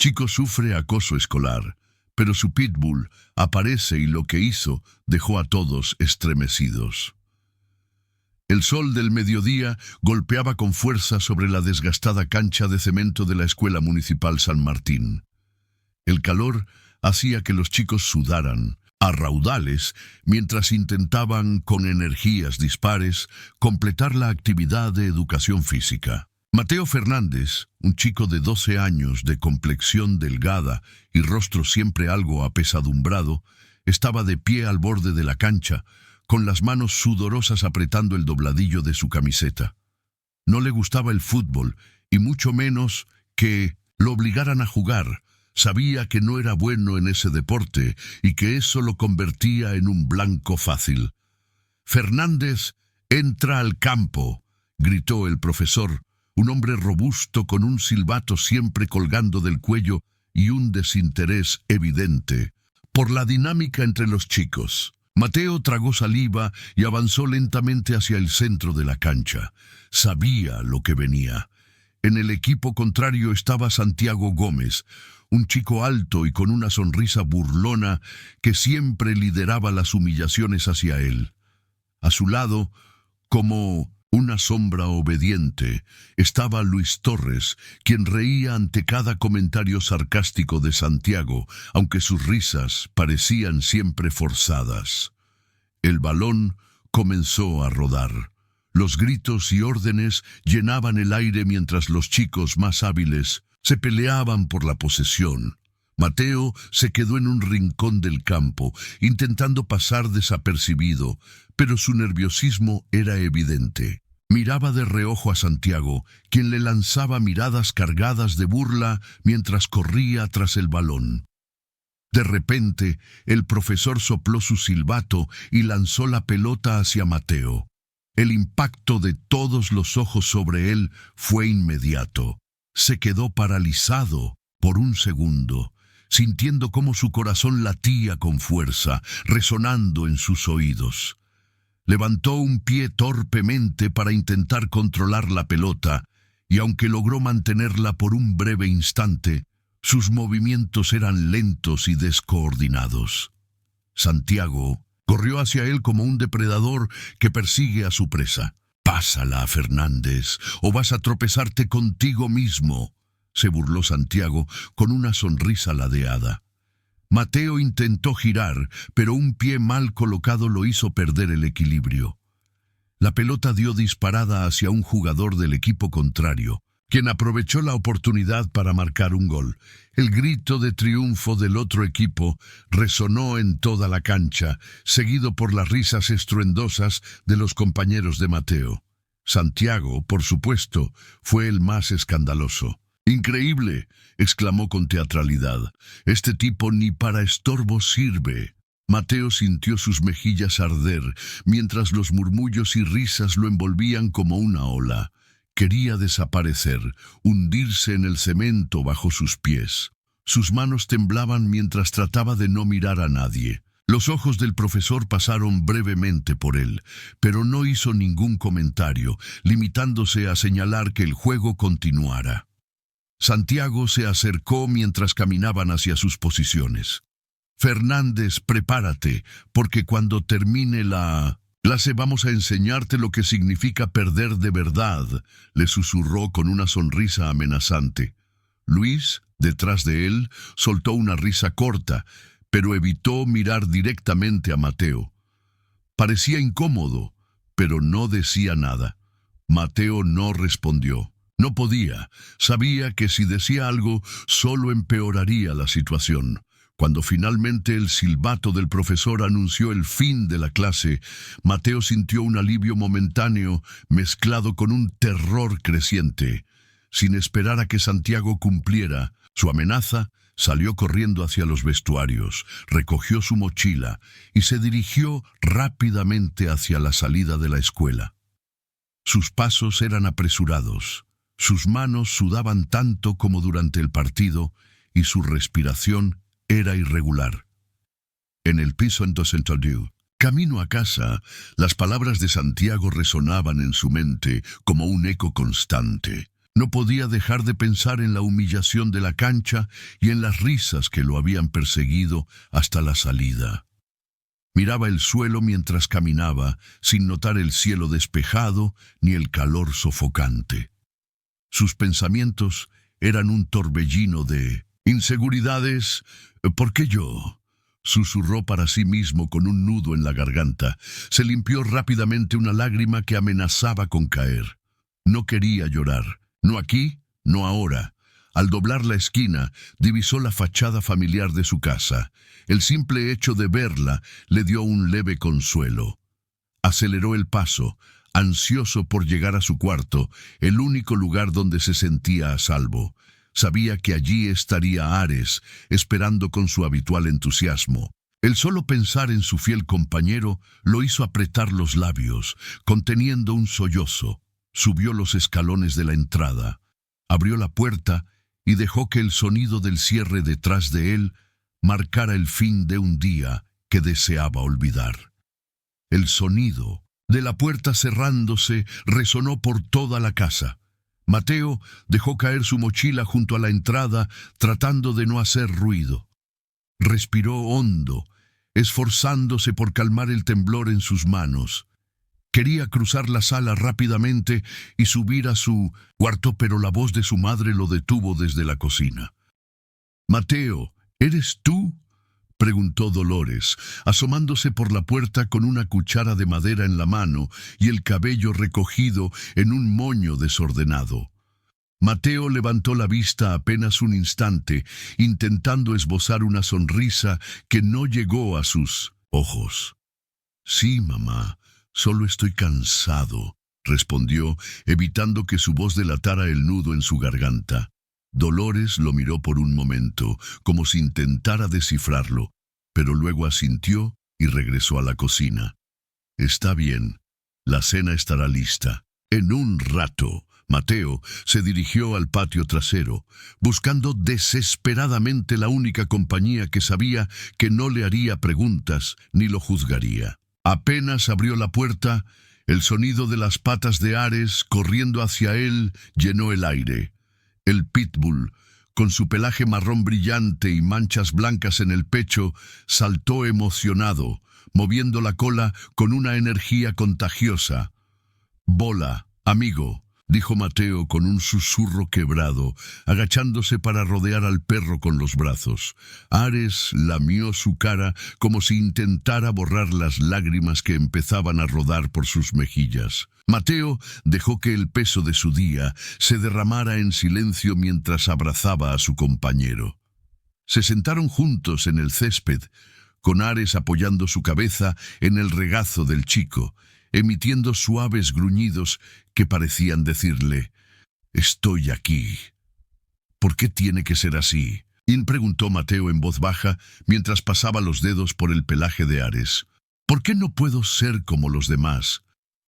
Chico sufre acoso escolar, pero su pitbull aparece y lo que hizo dejó a todos estremecidos. El sol del mediodía golpeaba con fuerza sobre la desgastada cancha de cemento de la Escuela Municipal San Martín. El calor hacía que los chicos sudaran a raudales mientras intentaban, con energías dispares, completar la actividad de educación física. Mateo Fernández, un chico de 12 años de complexión delgada y rostro siempre algo apesadumbrado, estaba de pie al borde de la cancha, con las manos sudorosas apretando el dobladillo de su camiseta. No le gustaba el fútbol, y mucho menos que lo obligaran a jugar. Sabía que no era bueno en ese deporte y que eso lo convertía en un blanco fácil. «Fernández, entra al campo», gritó el profesor, un hombre robusto con un silbato siempre colgando del cuello y un desinterés evidente por la dinámica entre los chicos. Mateo tragó saliva y avanzó lentamente hacia el centro de la cancha. Sabía lo que venía. En el equipo contrario estaba Santiago Gómez, un chico alto y con una sonrisa burlona que siempre lideraba las humillaciones hacia él. A su lado, como una sombra obediente, estaba Luis Torres, quien reía ante cada comentario sarcástico de Santiago, aunque sus risas parecían siempre forzadas. El balón comenzó a rodar. Los gritos y órdenes llenaban el aire mientras los chicos más hábiles se peleaban por la posesión. Mateo se quedó en un rincón del campo, intentando pasar desapercibido, pero su nerviosismo era evidente. Miraba de reojo a Santiago, quien le lanzaba miradas cargadas de burla mientras corría tras el balón. De repente, el profesor sopló su silbato y lanzó la pelota hacia Mateo. El impacto de todos los ojos sobre él fue inmediato. Se quedó paralizado por un segundo, sintiendo cómo su corazón latía con fuerza, resonando en sus oídos. Levantó un pie torpemente para intentar controlar la pelota, y aunque logró mantenerla por un breve instante, sus movimientos eran lentos y descoordinados. Santiago corrió hacia él como un depredador que persigue a su presa. «Pásala, Fernández, o vas a tropezarte contigo mismo», se burló Santiago con una sonrisa ladeada. Mateo intentó girar, pero un pie mal colocado lo hizo perder el equilibrio. La pelota dio disparada hacia un jugador del equipo contrario, quien aprovechó la oportunidad para marcar un gol. El grito de triunfo del otro equipo resonó en toda la cancha, seguido por las risas estruendosas de los compañeros de Mateo. Santiago, por supuesto, fue el más escandaloso. «Increíble», exclamó con teatralidad. «Este tipo ni para estorbo sirve». Mateo sintió sus mejillas arder, mientras los murmullos y risas lo envolvían como una ola. Quería desaparecer, hundirse en el cemento bajo sus pies. Sus manos temblaban mientras trataba de no mirar a nadie. Los ojos del profesor pasaron brevemente por él, pero no hizo ningún comentario, limitándose a señalar que el juego continuara. Santiago se acercó mientras caminaban hacia sus posiciones. «Fernández, prepárate, porque cuando termine la clase vamos a enseñarte lo que significa perder de verdad», le susurró con una sonrisa amenazante. Luis, detrás de él, soltó una risa corta, pero evitó mirar directamente a Mateo. Parecía incómodo, pero no decía nada. Mateo no respondió. No podía. Sabía que si decía algo, solo empeoraría la situación. Cuando finalmente el silbato del profesor anunció el fin de la clase, Mateo sintió un alivio momentáneo mezclado con un terror creciente. Sin esperar a que Santiago cumpliera su amenaza, salió corriendo hacia los vestuarios, recogió su mochila y se dirigió rápidamente hacia la salida de la escuela. Sus pasos eran apresurados. Sus manos sudaban tanto como durante el partido y su respiración era irregular. En el piso entonces, camino a casa, las palabras de Santiago resonaban en su mente como un eco constante. No podía dejar de pensar en la humillación de la cancha y en las risas que lo habían perseguido hasta la salida. Miraba el suelo mientras caminaba, sin notar el cielo despejado ni el calor sofocante. Sus pensamientos eran un torbellino de inseguridades. ¿Por qué yo? Susurró para sí mismo con un nudo en la garganta. Se limpió rápidamente una lágrima que amenazaba con caer. No quería llorar. No aquí, no ahora. Al doblar la esquina, divisó la fachada familiar de su casa. El simple hecho de verla le dio un leve consuelo. Aceleró el paso, ansioso por llegar a su cuarto, el único lugar donde se sentía a salvo. Sabía que allí estaría Ares, esperando con su habitual entusiasmo. El solo pensar en su fiel compañero lo hizo apretar los labios, conteniendo un sollozo. Subió los escalones de la entrada, abrió la puerta y dejó que el sonido del cierre detrás de él marcara el fin de un día que deseaba olvidar. El sonido de la puerta cerrándose resonó por toda la casa. Mateo dejó caer su mochila junto a la entrada, tratando de no hacer ruido. Respiró hondo, esforzándose por calmar el temblor en sus manos. Quería cruzar la sala rápidamente y subir a su cuarto, pero la voz de su madre lo detuvo desde la cocina. «Mateo, ¿eres tú?», preguntó Dolores, asomándose por la puerta con una cuchara de madera en la mano y el cabello recogido en un moño desordenado. Mateo levantó la vista apenas un instante, intentando esbozar una sonrisa que no llegó a sus ojos. «Sí, mamá. Solo estoy cansado», respondió, evitando que su voz delatara el nudo en su garganta. Dolores lo miró por un momento, como si intentara descifrarlo, pero luego asintió y regresó a la cocina. «Está bien. La cena estará lista. En un rato». Mateo se dirigió al patio trasero, buscando desesperadamente la única compañía que sabía que no le haría preguntas ni lo juzgaría. Apenas abrió la puerta, el sonido de las patas de Ares corriendo hacia él llenó el aire. El pitbull, con su pelaje marrón brillante y manchas blancas en el pecho, saltó emocionado, moviendo la cola con una energía contagiosa. «Bola, amigo», dijo Mateo con un susurro quebrado, agachándose para rodear al perro con los brazos. Ares lamió su cara como si intentara borrar las lágrimas que empezaban a rodar por sus mejillas. Mateo dejó que el peso de su día se derramara en silencio mientras abrazaba a su compañero. Se sentaron juntos en el césped, con Ares apoyando su cabeza en el regazo del chico, emitiendo suaves gruñidos que parecían decirle: «Estoy aquí». «¿Por qué tiene que ser así?», preguntó Mateo en voz baja mientras pasaba los dedos por el pelaje de Ares. «¿Por qué no puedo ser como los demás?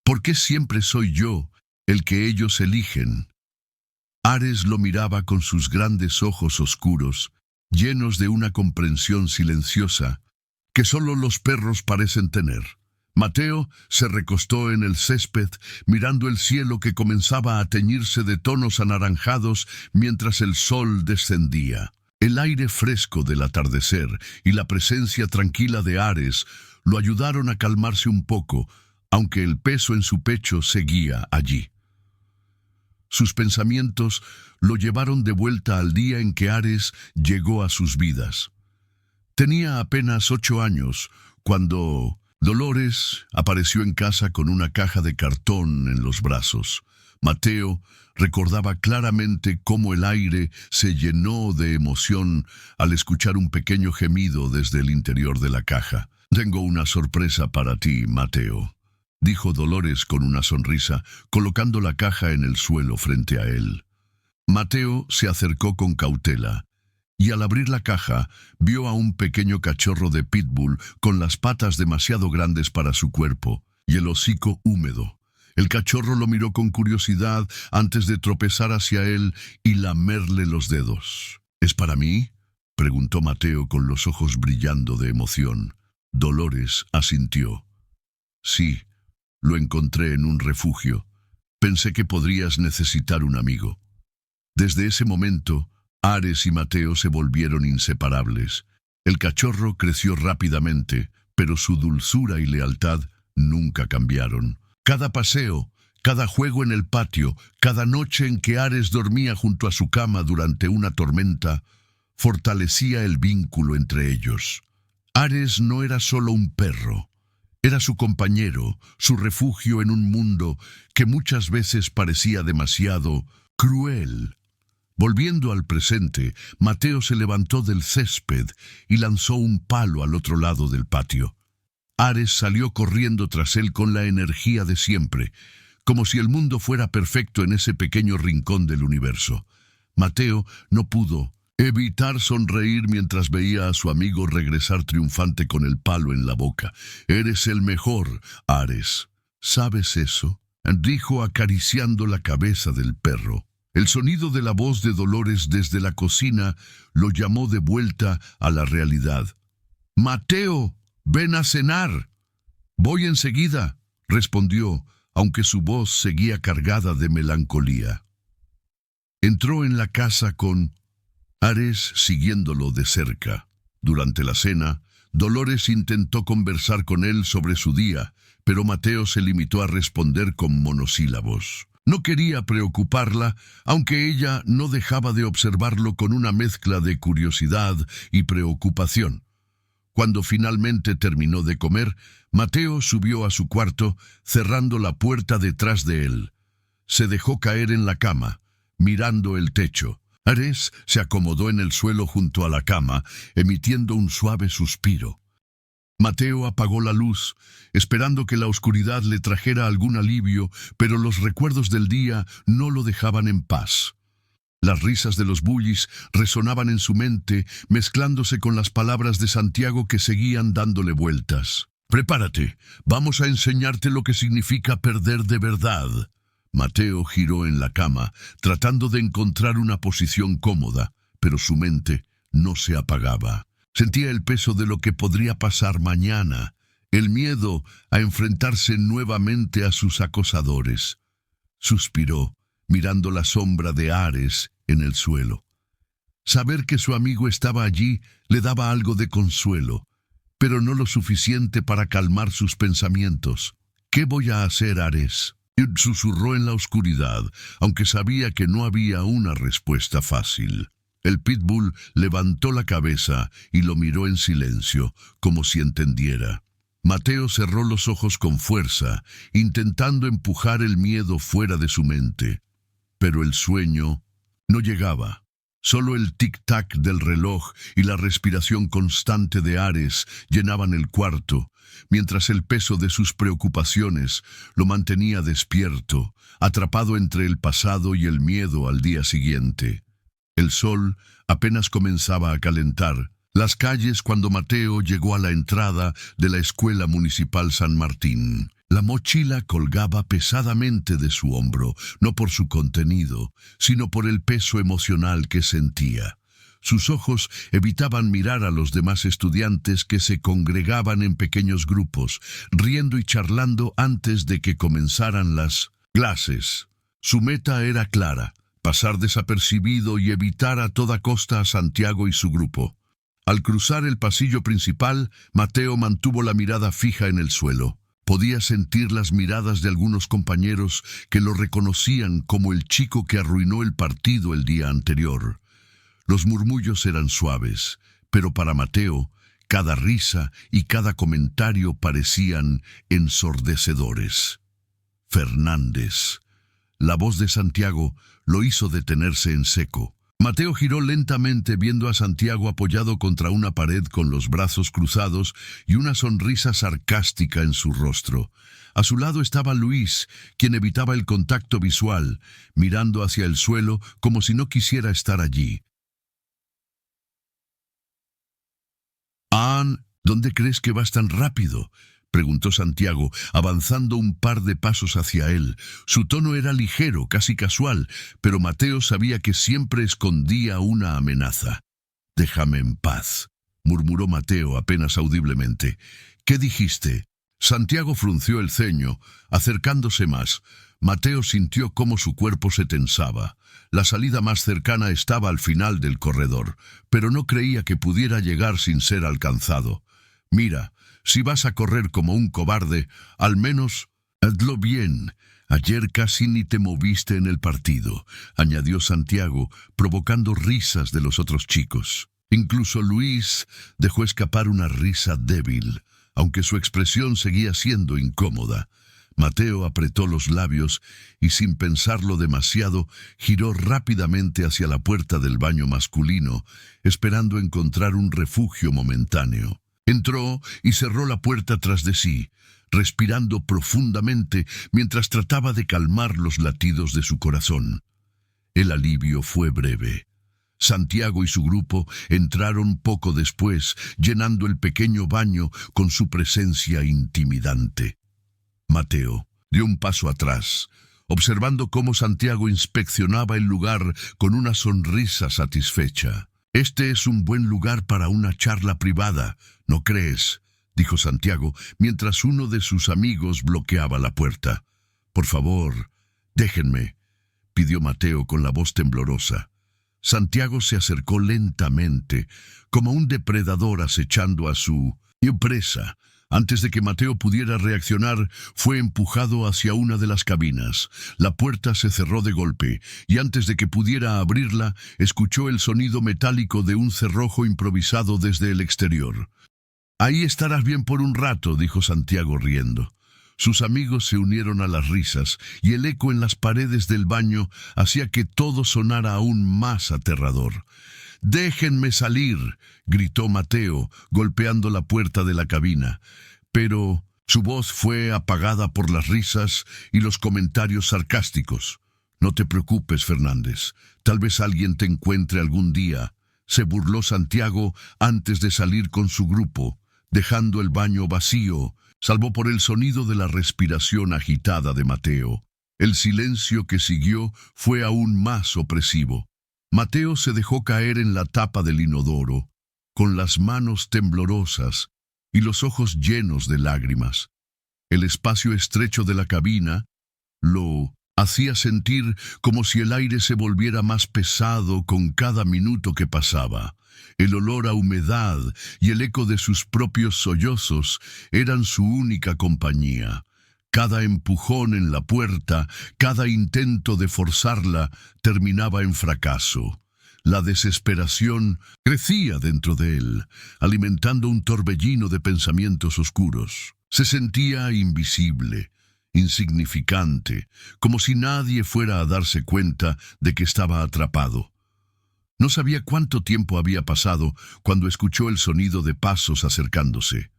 ¿Por qué siempre soy yo el que ellos eligen?». Ares lo miraba con sus grandes ojos oscuros, llenos de una comprensión silenciosa que solo los perros parecen tener. Mateo se recostó en el césped, mirando el cielo que comenzaba a teñirse de tonos anaranjados mientras el sol descendía. El aire fresco del atardecer y la presencia tranquila de Ares lo ayudaron a calmarse un poco, aunque el peso en su pecho seguía allí. Sus pensamientos lo llevaron de vuelta al día en que Ares llegó a sus vidas. Tenía apenas 8 años cuando Dolores apareció en casa con una caja de cartón en los brazos. Mateo recordaba claramente cómo el aire se llenó de emoción al escuchar un pequeño gemido desde el interior de la caja. «Tengo una sorpresa para ti, Mateo», dijo Dolores con una sonrisa, colocando la caja en el suelo frente a él. Mateo se acercó con cautela, y al abrir la caja, vio a un pequeño cachorro de pitbull con las patas demasiado grandes para su cuerpo y el hocico húmedo. El cachorro lo miró con curiosidad antes de tropezar hacia él y lamerle los dedos. «¿Es para mí?», preguntó Mateo con los ojos brillando de emoción. Dolores asintió. «Sí, lo encontré en un refugio. Pensé que podrías necesitar un amigo». Desde ese momento, Ares y Mateo se volvieron inseparables. El cachorro creció rápidamente, pero su dulzura y lealtad nunca cambiaron. Cada paseo, cada juego en el patio, cada noche en que Ares dormía junto a su cama durante una tormenta, fortalecía el vínculo entre ellos. Ares no era solo un perro, era su compañero, su refugio en un mundo que muchas veces parecía demasiado cruel. Volviendo al presente, Mateo se levantó del césped y lanzó un palo al otro lado del patio. Ares salió corriendo tras él con la energía de siempre, como si el mundo fuera perfecto en ese pequeño rincón del universo. Mateo no pudo evitar sonreír mientras veía a su amigo regresar triunfante con el palo en la boca. «Eres el mejor, Ares. ¿Sabes eso?», dijo acariciando la cabeza del perro. El sonido de la voz de Dolores desde la cocina lo llamó de vuelta a la realidad. «Mateo, ven a cenar». «Voy enseguida», respondió, aunque su voz seguía cargada de melancolía. Entró en la casa con Ares siguiéndolo de cerca. Durante la cena, Dolores intentó conversar con él sobre su día, pero Mateo se limitó a responder con monosílabos. No quería preocuparla, aunque ella no dejaba de observarlo con una mezcla de curiosidad y preocupación. Cuando finalmente terminó de comer, Mateo subió a su cuarto, cerrando la puerta detrás de él. Se dejó caer en la cama, mirando el techo. Ares se acomodó en el suelo junto a la cama, emitiendo un suave suspiro. Mateo apagó la luz, esperando que la oscuridad le trajera algún alivio, pero los recuerdos del día no lo dejaban en paz. Las risas de los bullies resonaban en su mente, mezclándose con las palabras de Santiago que seguían dándole vueltas. «Prepárate, vamos a enseñarte lo que significa perder de verdad». Mateo giró en la cama, tratando de encontrar una posición cómoda, pero su mente no se apagaba. Sentía el peso de lo que podría pasar mañana, el miedo a enfrentarse nuevamente a sus acosadores. Suspiró, mirando la sombra de Ares en el suelo. Saber que su amigo estaba allí le daba algo de consuelo, pero no lo suficiente para calmar sus pensamientos. «¿Qué voy a hacer, Ares?», susurró en la oscuridad, aunque sabía que no había una respuesta fácil. El pitbull levantó la cabeza y lo miró en silencio, como si entendiera. Mateo cerró los ojos con fuerza, intentando empujar el miedo fuera de su mente. Pero el sueño no llegaba. Solo el tic-tac del reloj y la respiración constante de Ares llenaban el cuarto, mientras el peso de sus preocupaciones lo mantenía despierto, atrapado entre el pasado y el miedo al día siguiente. El sol apenas comenzaba a calentar las calles cuando Mateo llegó a la entrada de la Escuela Municipal San Martín. La mochila colgaba pesadamente de su hombro, no por su contenido, sino por el peso emocional que sentía. Sus ojos evitaban mirar a los demás estudiantes que se congregaban en pequeños grupos, riendo y charlando antes de que comenzaran las clases. Su meta era clara: pasar desapercibido y evitar a toda costa a Santiago y su grupo. Al cruzar el pasillo principal, Mateo mantuvo la mirada fija en el suelo. Podía sentir las miradas de algunos compañeros que lo reconocían como el chico que arruinó el partido el día anterior. Los murmullos eran suaves, pero para Mateo, cada risa y cada comentario parecían ensordecedores. «Fernández». La voz de Santiago lo hizo detenerse en seco. Mateo giró lentamente viendo a Santiago apoyado contra una pared con los brazos cruzados y una sonrisa sarcástica en su rostro. A su lado estaba Luis, quien evitaba el contacto visual, mirando hacia el suelo como si no quisiera estar allí. «Ann, ¿dónde crees que vas tan rápido?», preguntó Santiago, avanzando un par de pasos hacia él. Su tono era ligero, casi casual, pero Mateo sabía que siempre escondía una amenaza. «Déjame en paz», murmuró Mateo apenas audiblemente. «¿Qué dijiste?». Santiago frunció el ceño, acercándose más. Mateo sintió cómo su cuerpo se tensaba. La salida más cercana estaba al final del corredor, pero no creía que pudiera llegar sin ser alcanzado. Mira, si vas a correr como un cobarde, al menos hazlo bien. Ayer casi ni te moviste en el partido, añadió Santiago, provocando risas de los otros chicos. Incluso Luis dejó escapar una risa débil, aunque su expresión seguía siendo incómoda. Mateo apretó los labios y, sin pensarlo demasiado, giró rápidamente hacia la puerta del baño masculino, esperando encontrar un refugio momentáneo. Entró y cerró la puerta tras de sí, respirando profundamente mientras trataba de calmar los latidos de su corazón. El alivio fue breve. Santiago y su grupo entraron poco después, llenando el pequeño baño con su presencia intimidante. Mateo dio un paso atrás, observando cómo Santiago inspeccionaba el lugar con una sonrisa satisfecha. «Este es un buen lugar para una charla privada, ¿no crees?», dijo Santiago, mientras uno de sus amigos bloqueaba la puerta. «Por favor, déjenme», pidió Mateo con la voz temblorosa. Santiago se acercó lentamente, como un depredador acechando a su presa. Antes de que Mateo pudiera reaccionar, fue empujado hacia una de las cabinas. La puerta se cerró de golpe, y antes de que pudiera abrirla, escuchó el sonido metálico de un cerrojo improvisado desde el exterior. «Ahí estarás bien por un rato», dijo Santiago riendo. Sus amigos se unieron a las risas, y el eco en las paredes del baño hacía que todo sonara aún más aterrador. «¡Déjenme salir!», gritó Mateo, golpeando la puerta de la cabina. Pero su voz fue apagada por las risas y los comentarios sarcásticos. «No te preocupes, Fernández. Tal vez alguien te encuentre algún día», se burló Santiago antes de salir con su grupo, dejando el baño vacío, salvo por el sonido de la respiración agitada de Mateo. El silencio que siguió fue aún más opresivo. Mateo se dejó caer en la tapa del inodoro, con las manos temblorosas y los ojos llenos de lágrimas. El espacio estrecho de la cabina lo hacía sentir como si el aire se volviera más pesado con cada minuto que pasaba. El olor a humedad y el eco de sus propios sollozos eran su única compañía. Cada empujón en la puerta, cada intento de forzarla, terminaba en fracaso. La desesperación crecía dentro de él, alimentando un torbellino de pensamientos oscuros. Se sentía invisible, insignificante, como si nadie fuera a darse cuenta de que estaba atrapado. No sabía cuánto tiempo había pasado cuando escuchó el sonido de pasos acercándose.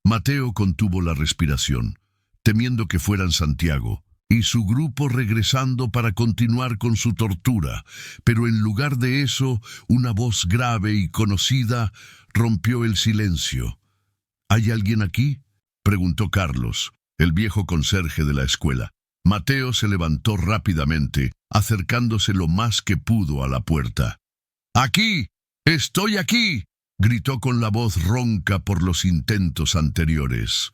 Mateo contuvo la respiración, temiendo que fueran Santiago y su grupo regresando para continuar con su tortura, pero en lugar de eso, una voz grave y conocida rompió el silencio. «¿Hay alguien aquí?», preguntó Carlos, el viejo conserje de la escuela. Mateo se levantó rápidamente, acercándose lo más que pudo a la puerta. «¡Aquí! ¡Estoy aquí!», gritó con la voz ronca por los intentos anteriores.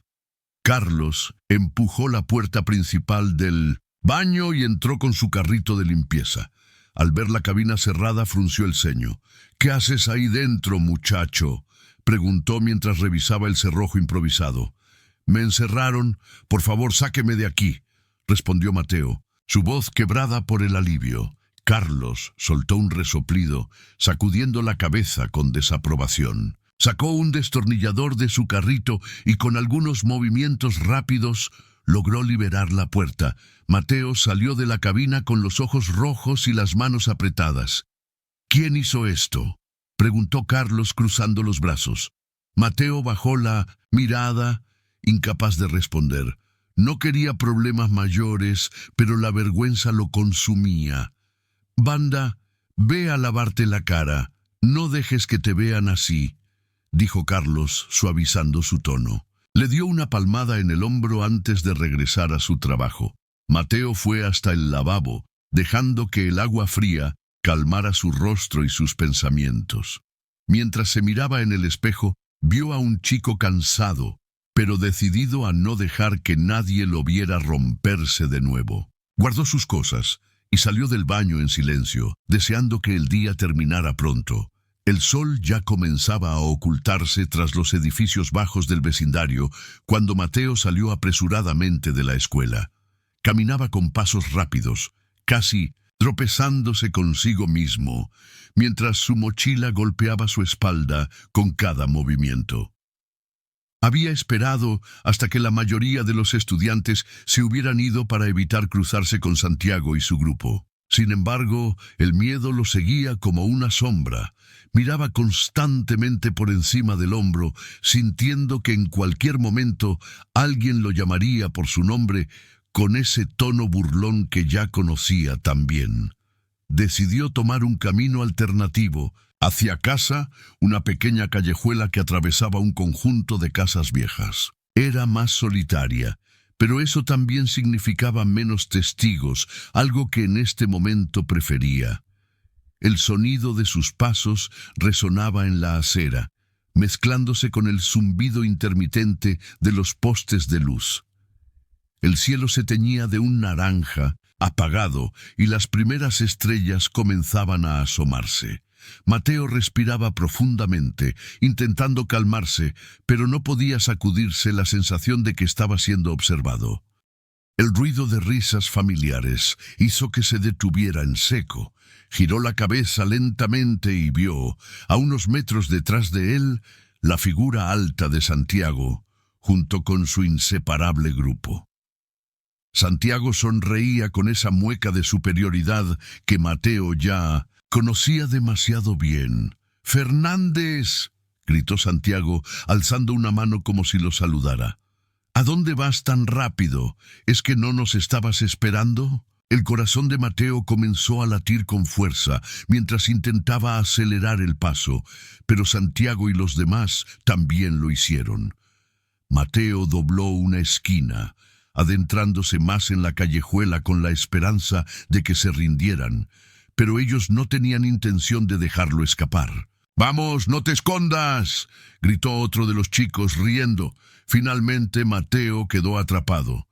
Carlos empujó la puerta principal del baño y entró con su carrito de limpieza. Al ver la cabina cerrada, frunció el ceño. «¿Qué haces ahí dentro, muchacho?», preguntó mientras revisaba el cerrojo improvisado. «Me encerraron. Por favor, sáqueme de aquí», respondió Mateo, su voz quebrada por el alivio. Carlos soltó un resoplido, sacudiendo la cabeza con desaprobación. Sacó un destornillador de su carrito y con algunos movimientos rápidos logró liberar la puerta. Mateo salió de la cabina con los ojos rojos y las manos apretadas. «¿Quién hizo esto?», preguntó Carlos cruzando los brazos. Mateo bajó la mirada, incapaz de responder. No quería problemas mayores, pero la vergüenza lo consumía. «Banda, ve a lavarte la cara. No dejes que te vean así», dijo Carlos, suavizando su tono. Le dio una palmada en el hombro antes de regresar a su trabajo. Mateo fue hasta el lavabo, dejando que el agua fría calmara su rostro y sus pensamientos. Mientras se miraba en el espejo, vio a un chico cansado, pero decidido a no dejar que nadie lo viera romperse de nuevo. Guardó sus cosas y salió del baño en silencio, deseando que el día terminara pronto. El sol ya comenzaba a ocultarse tras los edificios bajos del vecindario cuando Mateo salió apresuradamente de la escuela. Caminaba con pasos rápidos, casi tropezándose consigo mismo, mientras su mochila golpeaba su espalda con cada movimiento. Había esperado hasta que la mayoría de los estudiantes se hubieran ido para evitar cruzarse con Santiago y su grupo. Sin embargo, el miedo lo seguía como una sombra. Miraba constantemente por encima del hombro, sintiendo que en cualquier momento alguien lo llamaría por su nombre con ese tono burlón que ya conocía tan bien. Decidió tomar un camino alternativo. Hacia casa, una pequeña callejuela que atravesaba un conjunto de casas viejas. Era más solitaria, pero eso también significaba menos testigos, algo que en este momento prefería. El sonido de sus pasos resonaba en la acera, mezclándose con el zumbido intermitente de los postes de luz. El cielo se teñía de un naranja apagado y las primeras estrellas comenzaban a asomarse. Mateo respiraba profundamente, intentando calmarse, pero no podía sacudirse la sensación de que estaba siendo observado. El ruido de risas familiares hizo que se detuviera en seco. Giró la cabeza lentamente y vio, a unos metros detrás de él, la figura alta de Santiago, junto con su inseparable grupo. Santiago sonreía con esa mueca de superioridad que Mateo ya conocía demasiado bien. «¡Fernández!», gritó Santiago, alzando una mano como si lo saludara. «¿A dónde vas tan rápido? ¿Es que no nos estabas esperando?». El corazón de Mateo comenzó a latir con fuerza mientras intentaba acelerar el paso, pero Santiago y los demás también lo hicieron. Mateo dobló una esquina, adentrándose más en la callejuela con la esperanza de que se rindieran, pero ellos no tenían intención de dejarlo escapar. «¡Vamos, no te escondas!», gritó otro de los chicos riendo. Finalmente Mateo quedó atrapado.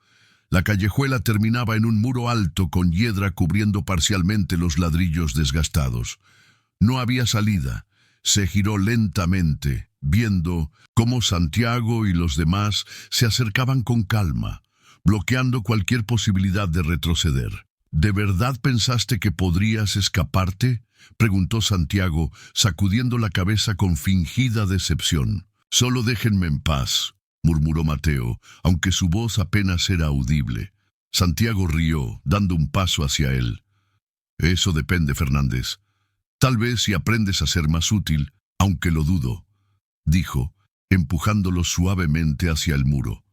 La callejuela terminaba en un muro alto con hiedra cubriendo parcialmente los ladrillos desgastados. No había salida. Se giró lentamente, viendo cómo Santiago y los demás se acercaban con calma, bloqueando cualquier posibilidad de retroceder. «¿De verdad pensaste que podrías escaparte?», preguntó Santiago, sacudiendo la cabeza con fingida decepción. «Solo déjenme en paz», murmuró Mateo, aunque su voz apenas era audible. Santiago rió, dando un paso hacia él. «Eso depende, Fernández. Tal vez si aprendes a ser más útil, aunque lo dudo», dijo, empujándolo suavemente hacia el muro.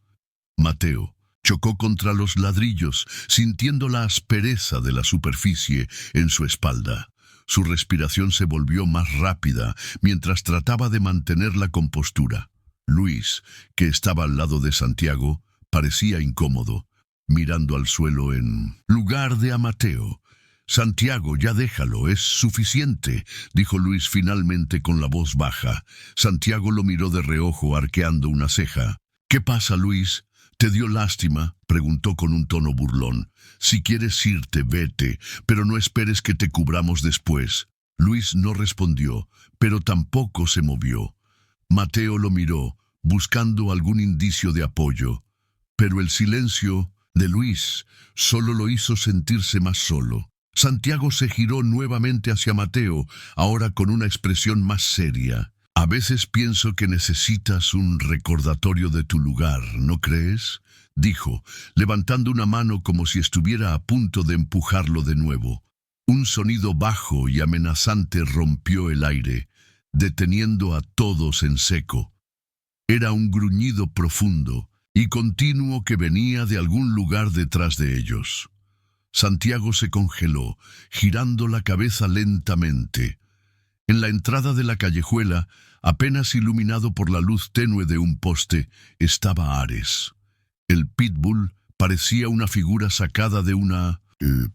Mateo chocó contra los ladrillos, sintiendo la aspereza de la superficie en su espalda. Su respiración se volvió más rápida mientras trataba de mantener la compostura. Luis, que estaba al lado de Santiago, parecía incómodo, mirando al suelo en lugar de a Mateo. «Santiago, ya déjalo, es suficiente», dijo Luis finalmente con la voz baja. Santiago lo miró de reojo, arqueando una ceja. «¿Qué pasa, Luis? ¿Te dio lástima?», preguntó con un tono burlón. «Si quieres irte, vete, pero no esperes que te cubramos después». Luis no respondió, pero tampoco se movió. Mateo lo miró, buscando algún indicio de apoyo, pero el silencio de Luis solo lo hizo sentirse más solo. Santiago se giró nuevamente hacia Mateo, ahora con una expresión más seria. «A veces pienso que necesitas un recordatorio de tu lugar, ¿no crees?», dijo, levantando una mano como si estuviera a punto de empujarlo de nuevo. Un sonido bajo y amenazante rompió el aire, deteniendo a todos en seco. Era un gruñido profundo y continuo que venía de algún lugar detrás de ellos. Santiago se congeló, girando la cabeza lentamente. En la entrada de la callejuela, apenas iluminado por la luz tenue de un poste, estaba Ares. El pitbull parecía una figura sacada de una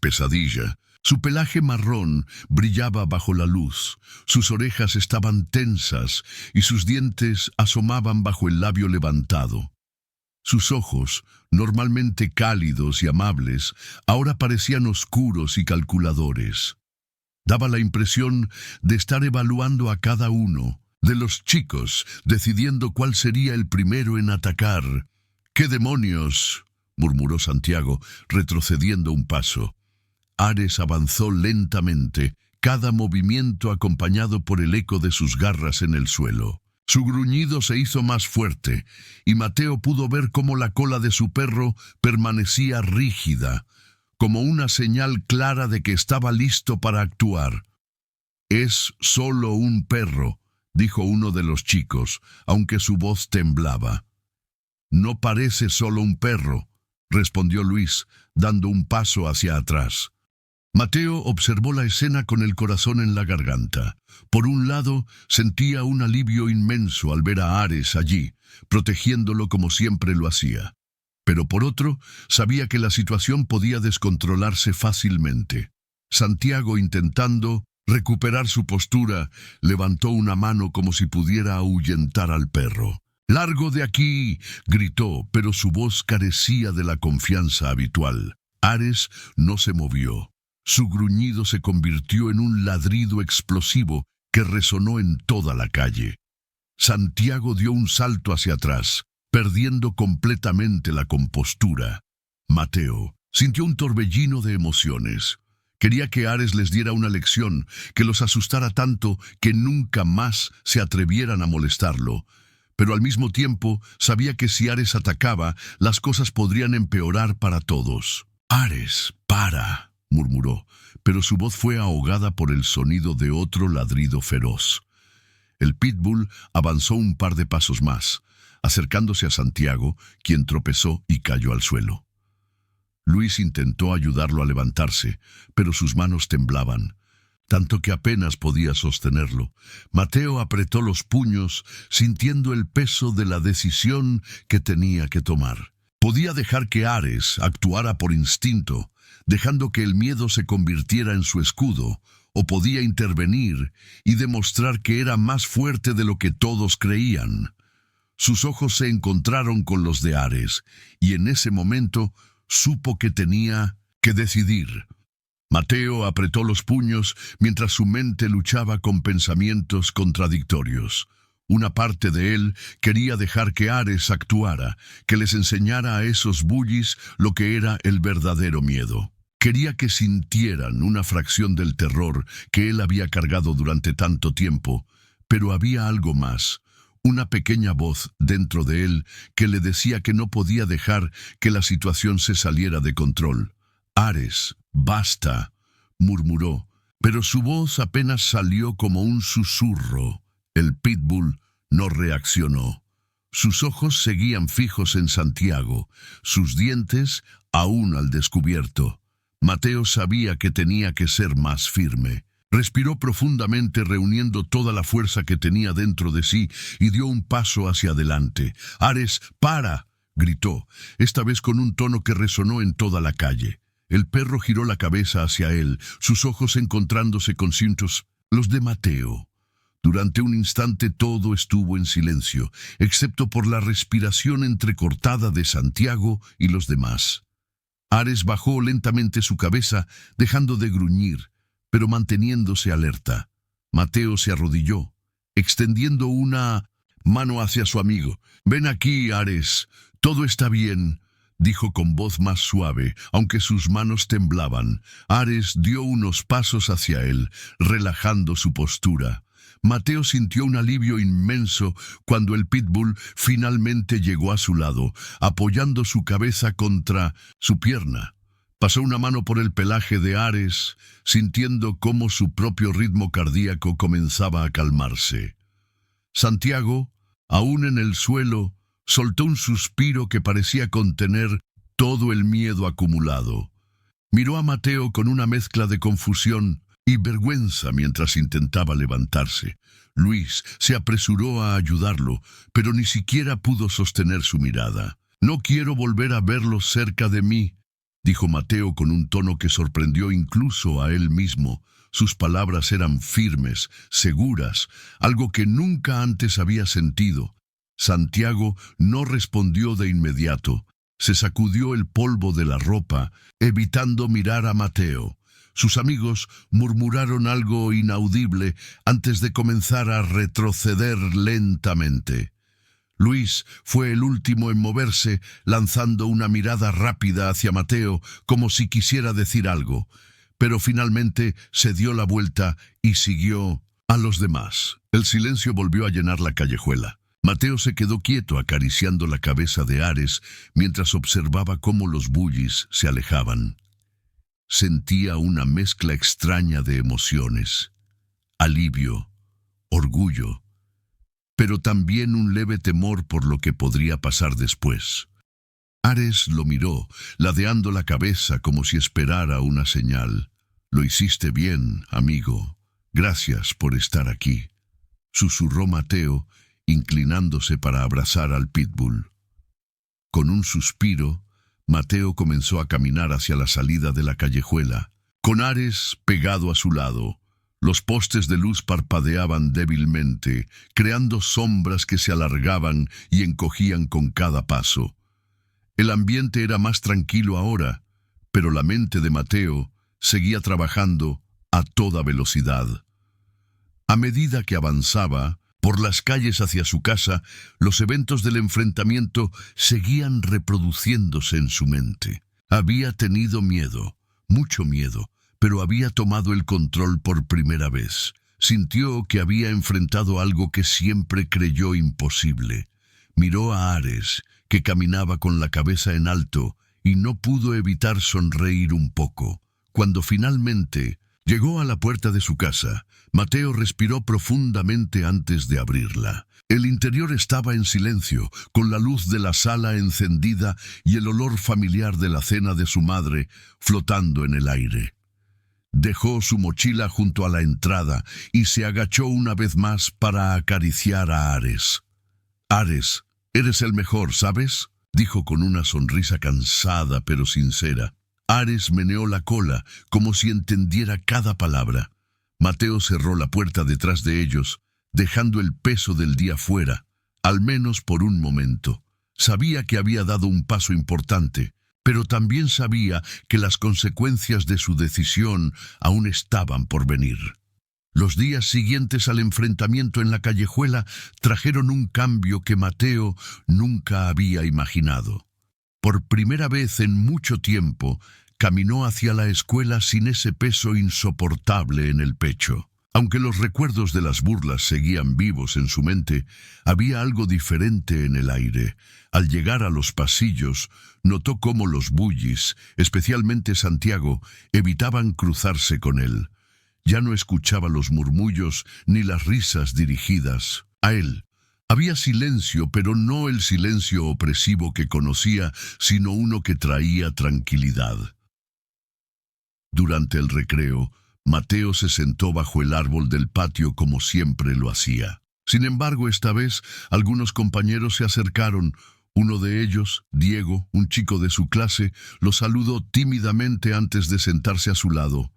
pesadilla. Su pelaje marrón brillaba bajo la luz, sus orejas estaban tensas y sus dientes asomaban bajo el labio levantado. Sus ojos, normalmente cálidos y amables, ahora parecían oscuros y calculadores. Daba la impresión de estar evaluando a cada uno de los chicos, decidiendo cuál sería el primero en atacar. —¡Qué demonios! —murmuró Santiago, retrocediendo un paso. Ares avanzó lentamente, cada movimiento acompañado por el eco de sus garras en el suelo. Su gruñido se hizo más fuerte, y Mateo pudo ver cómo la cola de su perro permanecía rígida, como una señal clara de que estaba listo para actuar. —Es solo un perro —dijo uno de los chicos, aunque su voz temblaba. —No parece solo un perro —respondió Luis, dando un paso hacia atrás. Mateo observó la escena con el corazón en la garganta. Por un lado, sentía un alivio inmenso al ver a Ares allí, protegiéndolo como siempre lo hacía. Pero por otro, sabía que la situación podía descontrolarse fácilmente. Santiago, intentando recuperar su postura, levantó una mano como si pudiera ahuyentar al perro. —¡Largo de aquí! —gritó, pero su voz carecía de la confianza habitual. Ares no se movió. Su gruñido se convirtió en un ladrido explosivo que resonó en toda la calle. Santiago dio un salto hacia atrás, perdiendo completamente la compostura. Mateo sintió un torbellino de emociones. Quería que Ares les diera una lección, que los asustara tanto que nunca más se atrevieran a molestarlo. Pero al mismo tiempo sabía que si Ares atacaba, las cosas podrían empeorar para todos. —Ares, para —murmuró, pero su voz fue ahogada por el sonido de otro ladrido feroz. El pitbull avanzó un par de pasos más, acercándose a Santiago, quien tropezó y cayó al suelo. Luis intentó ayudarlo a levantarse, pero sus manos temblaban, tanto que apenas podía sostenerlo. Mateo apretó los puños, sintiendo el peso de la decisión que tenía que tomar. Podía dejar que Ares actuara por instinto, dejando que el miedo se convirtiera en su escudo, o podía intervenir y demostrar que era más fuerte de lo que todos creían. Sus ojos se encontraron con los de Ares, y en ese momento supo que tenía que decidir. Mateo apretó los puños mientras su mente luchaba con pensamientos contradictorios. Una parte de él quería dejar que Ares actuara, que les enseñara a esos bullies lo que era el verdadero miedo. Quería que sintieran una fracción del terror que él había cargado durante tanto tiempo, pero había algo más, una pequeña voz dentro de él que le decía que no podía dejar que la situación se saliera de control. —Ares, basta —murmuró, pero su voz apenas salió como un susurro. El pitbull no reaccionó. Sus ojos seguían fijos en Santiago, sus dientes aún al descubierto. Mateo sabía que tenía que ser más firme. Respiró profundamente, reuniendo toda la fuerza que tenía dentro de sí, y dio un paso hacia adelante. —Ares, para —gritó, esta vez con un tono que resonó en toda la calle. El perro giró la cabeza hacia él, sus ojos encontrándose con cintos los de Mateo. Durante un instante todo estuvo en silencio, excepto por la respiración entrecortada de Santiago y los demás. Ares bajó lentamente su cabeza, dejando de gruñir, pero manteniéndose alerta. Mateo se arrodilló, extendiendo una mano hacia su amigo. —Ven aquí, Ares, todo está bien —dijo con voz más suave, aunque sus manos temblaban. Ares dio unos pasos hacia él, relajando su postura. Mateo sintió un alivio inmenso cuando el pitbull finalmente llegó a su lado, apoyando su cabeza contra su pierna. Pasó una mano por el pelaje de Ares, sintiendo cómo su propio ritmo cardíaco comenzaba a calmarse. Santiago, aún en el suelo, soltó un suspiro que parecía contener todo el miedo acumulado. Miró a Mateo con una mezcla de confusión y vergüenza mientras intentaba levantarse. Luis se apresuró a ayudarlo, pero ni siquiera pudo sostener su mirada. —No quiero volver a verlo cerca de mí —dijo Mateo con un tono que sorprendió incluso a él mismo. Sus palabras eran firmes, seguras, algo que nunca antes había sentido. Santiago no respondió de inmediato. Se sacudió el polvo de la ropa, evitando mirar a Mateo. Sus amigos murmuraron algo inaudible antes de comenzar a retroceder lentamente. Luis fue el último en moverse, lanzando una mirada rápida hacia Mateo, como si quisiera decir algo, pero finalmente se dio la vuelta y siguió a los demás. El silencio volvió a llenar la callejuela. Mateo se quedó quieto acariciando la cabeza de Ares mientras observaba cómo los bullis se alejaban. Sentía una mezcla extraña de emociones: alivio, orgullo, pero también un leve temor por lo que podría pasar después. Ares lo miró, ladeando la cabeza como si esperara una señal. «Lo hiciste bien, amigo. Gracias por estar aquí», susurró Mateo, inclinándose para abrazar al pitbull. Con un suspiro, Mateo comenzó a caminar hacia la salida de la callejuela, con Ares pegado a su lado. Los postes de luz parpadeaban débilmente, creando sombras que se alargaban y encogían con cada paso. El ambiente era más tranquilo ahora, pero la mente de Mateo seguía trabajando a toda velocidad. A medida que avanzaba por las calles hacia su casa, los eventos del enfrentamiento seguían reproduciéndose en su mente. Había tenido miedo, mucho miedo, pero había tomado el control por primera vez. Sintió que había enfrentado algo que siempre creyó imposible. Miró a Ares, que caminaba con la cabeza en alto, y no pudo evitar sonreír un poco. Cuando finalmente llegó a la puerta de su casa, Mateo respiró profundamente antes de abrirla. El interior estaba en silencio, con la luz de la sala encendida y el olor familiar de la cena de su madre flotando en el aire. Dejó su mochila junto a la entrada y se agachó una vez más para acariciar a Ares. «Ares, eres el mejor, ¿sabes?», dijo con una sonrisa cansada pero sincera. Ares meneó la cola, como si entendiera cada palabra. Mateo cerró la puerta detrás de ellos, dejando el peso del día fuera, al menos por un momento. Sabía que había dado un paso importante, pero también sabía que las consecuencias de su decisión aún estaban por venir. Los días siguientes al enfrentamiento en la callejuela trajeron un cambio que Mateo nunca había imaginado. Por primera vez en mucho tiempo, caminó hacia la escuela sin ese peso insoportable en el pecho. Aunque los recuerdos de las burlas seguían vivos en su mente, había algo diferente en el aire. Al llegar a los pasillos, notó cómo los bullis, especialmente Santiago, evitaban cruzarse con él. Ya no escuchaba los murmullos ni las risas dirigidas a él. Había silencio, pero no el silencio opresivo que conocía, sino uno que traía tranquilidad. Durante el recreo, Mateo se sentó bajo el árbol del patio como siempre lo hacía. Sin embargo, esta vez, algunos compañeros se acercaron. Uno de ellos, Diego, un chico de su clase, lo saludó tímidamente antes de sentarse a su lado.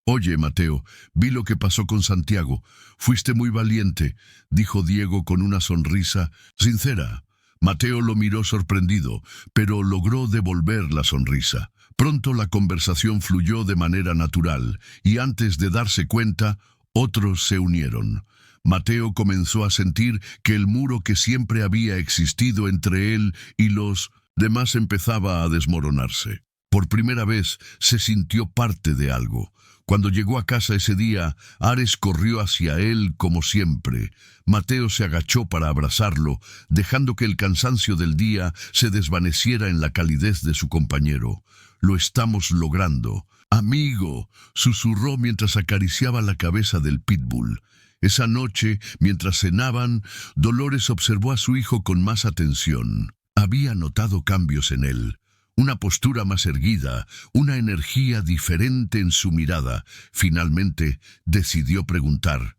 «Oye, Mateo, vi lo que pasó con Santiago. Fuiste muy valiente», dijo Diego con una sonrisa sincera. Mateo lo miró sorprendido, pero logró devolver la sonrisa. Pronto la conversación fluyó de manera natural, y antes de darse cuenta, otros se unieron. Mateo comenzó a sentir que el muro que siempre había existido entre él y los demás empezaba a desmoronarse. Por primera vez se sintió parte de algo. Cuando llegó a casa ese día, Ares corrió hacia él como siempre. Mateo se agachó para abrazarlo, dejando que el cansancio del día se desvaneciera en la calidez de su compañero. «Lo estamos logrando, amigo», susurró mientras acariciaba la cabeza del pitbull. Esa noche, mientras cenaban, Dolores observó a su hijo con más atención. Había notado cambios en él. Una postura más erguida, una energía diferente en su mirada. Finalmente, decidió preguntar: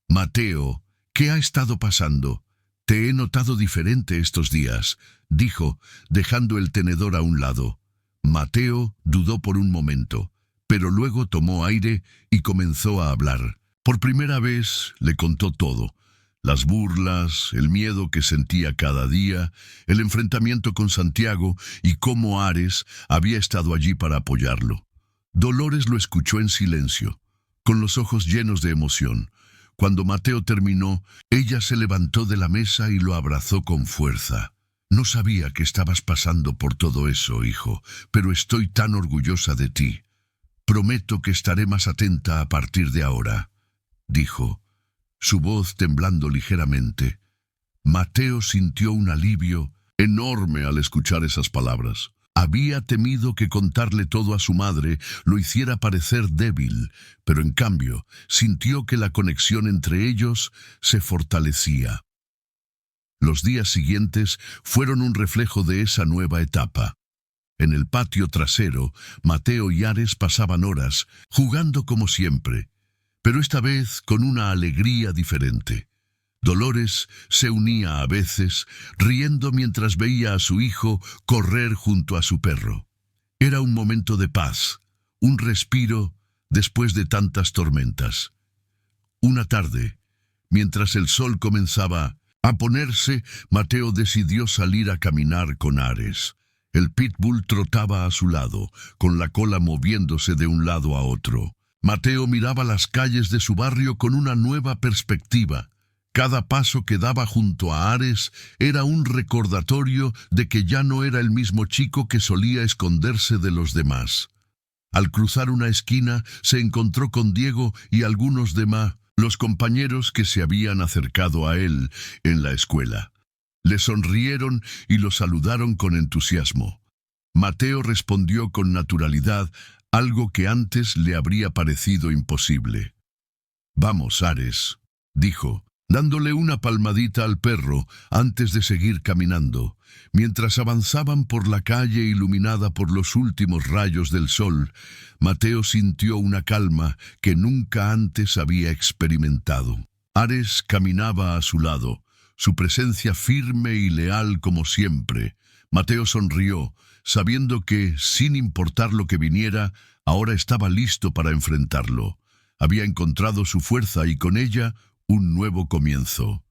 «Mateo, ¿qué ha estado pasando? Te he notado diferente estos días», dijo, dejando el tenedor a un lado. Mateo dudó por un momento, pero luego tomó aire y comenzó a hablar. Por primera vez le contó todo. Las burlas, el miedo que sentía cada día, el enfrentamiento con Santiago y cómo Ares había estado allí para apoyarlo. Dolores lo escuchó en silencio, con los ojos llenos de emoción. Cuando Mateo terminó, ella se levantó de la mesa y lo abrazó con fuerza. No sabía que estabas pasando por todo eso, hijo, pero estoy tan orgullosa de ti. Prometo que estaré más atenta a partir de ahora, dijo, su voz temblando ligeramente. Mateo sintió un alivio enorme al escuchar esas palabras. Había temido que contarle todo a su madre lo hiciera parecer débil, pero en cambio sintió que la conexión entre ellos se fortalecía. Los días siguientes fueron un reflejo de esa nueva etapa. En el patio trasero, Mateo y Ares pasaban horas, jugando como siempre, pero esta vez con una alegría diferente. Dolores se unía a veces, riendo mientras veía a su hijo correr junto a su perro. Era un momento de paz, un respiro después de tantas tormentas. Una tarde, mientras el sol comenzaba a ponerse, Mateo decidió salir a caminar con Ares. El pitbull trotaba a su lado, con la cola moviéndose de un lado a otro. Mateo miraba las calles de su barrio con una nueva perspectiva. Cada paso que daba junto a Ares era un recordatorio de que ya no era el mismo chico que solía esconderse de los demás. Al cruzar una esquina, se encontró con Diego y algunos demás, los compañeros que se habían acercado a él en la escuela. Le sonrieron y lo saludaron con entusiasmo. Mateo respondió con naturalidad, algo que antes le habría parecido imposible. «Vamos, Ares», dijo, dándole una palmadita al perro antes de seguir caminando. Mientras avanzaban por la calle iluminada por los últimos rayos del sol, Mateo sintió una calma que nunca antes había experimentado. Ares caminaba a su lado, su presencia firme y leal como siempre. Mateo sonrió, sabiendo que, sin importar lo que viniera, ahora estaba listo para enfrentarlo. Había encontrado su fuerza y con ella un nuevo comienzo.